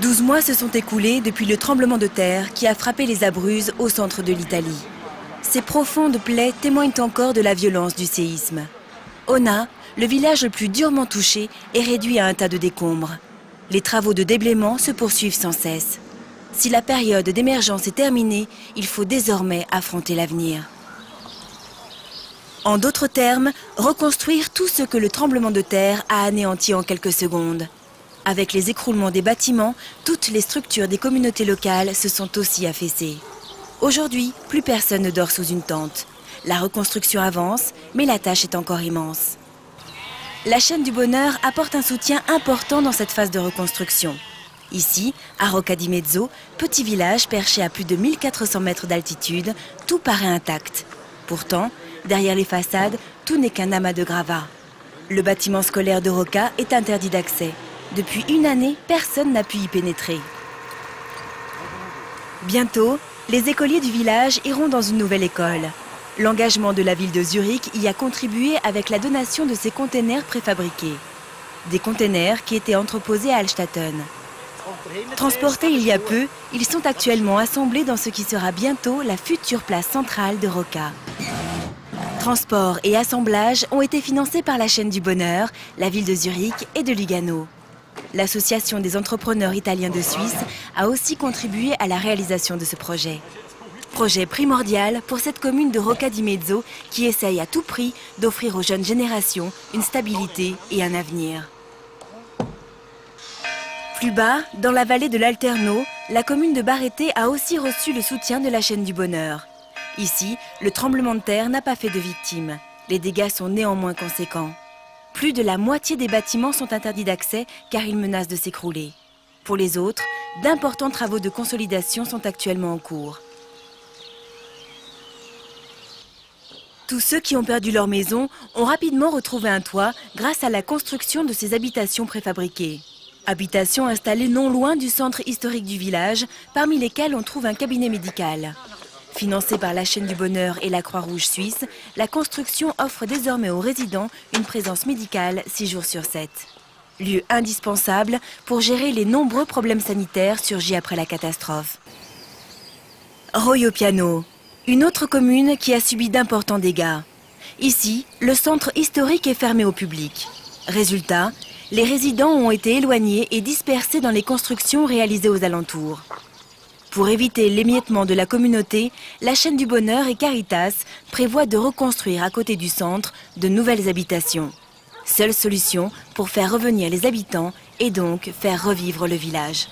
12 mois se sont écoulés depuis le tremblement de terre qui a frappé les Abruzzes au centre de l'Italie. Ces profondes plaies témoignent encore de la violence du séisme. Ona, le village le plus durement touché, est réduit à un tas de décombres. Les travaux de déblaiement se poursuivent sans cesse. Si la période d'émergence est terminée, il faut désormais affronter l'avenir. En d'autres termes, reconstruire tout ce que le tremblement de terre a anéanti en quelques secondes. Avec les écroulements des bâtiments, toutes les structures des communautés locales se sont aussi affaissées. Aujourd'hui, plus personne ne dort sous une tente. La reconstruction avance, mais la tâche est encore immense. La chaîne du Bonheur apporte un soutien important dans cette phase de reconstruction. Ici, à Rocca di Mezzo, petit village perché à plus de 1400 mètres d'altitude, tout paraît intact. Pourtant, derrière les façades, tout n'est qu'un amas de gravats. Le bâtiment scolaire de Rocca est interdit d'accès. Depuis une année, personne n'a pu y pénétrer. Bientôt, les écoliers du village iront dans une nouvelle école. L'engagement de la ville de Zurich y a contribué avec la donation de ces containers préfabriqués. Des containers qui étaient entreposés à Altstatten. Transportés il y a peu, ils sont actuellement assemblés dans ce qui sera bientôt la future place centrale de Rocca. Transport et assemblage ont été financés par la chaîne du Bonheur, la ville de Zurich et de Lugano. L'Association des entrepreneurs italiens de Suisse a aussi contribué à la réalisation de ce projet. Projet primordial pour cette commune de Rocca di Mezzo qui essaye à tout prix d'offrir aux jeunes générations une stabilité et un avenir. Plus bas, dans la vallée de l'Alterno, la commune de Barrette a aussi reçu le soutien de la chaîne du Bonheur. Ici, le tremblement de terre n'a pas fait de victimes. Les dégâts sont néanmoins conséquents. Plus de la moitié des bâtiments sont interdits d'accès car ils menacent de s'écrouler. Pour les autres, d'importants travaux de consolidation sont actuellement en cours. Tous ceux qui ont perdu leur maison ont rapidement retrouvé un toit grâce à la construction de ces habitations préfabriquées. Habitations installées non loin du centre historique du village, parmi lesquelles on trouve un cabinet médical. Financée par la chaîne du Bonheur et la Croix-Rouge suisse, la construction offre désormais aux résidents une présence médicale 6 jours sur 7. Lieu indispensable pour gérer les nombreux problèmes sanitaires surgis après la catastrophe. Roio Piano, une autre commune qui a subi d'importants dégâts. Ici, le centre historique est fermé au public. Résultat, les résidents ont été éloignés et dispersés dans les constructions réalisées aux alentours. Pour éviter l'émiettement de la communauté, la chaîne du Bonheur et Caritas prévoient de reconstruire à côté du centre de nouvelles habitations. Seule solution pour faire revenir les habitants et donc faire revivre le village.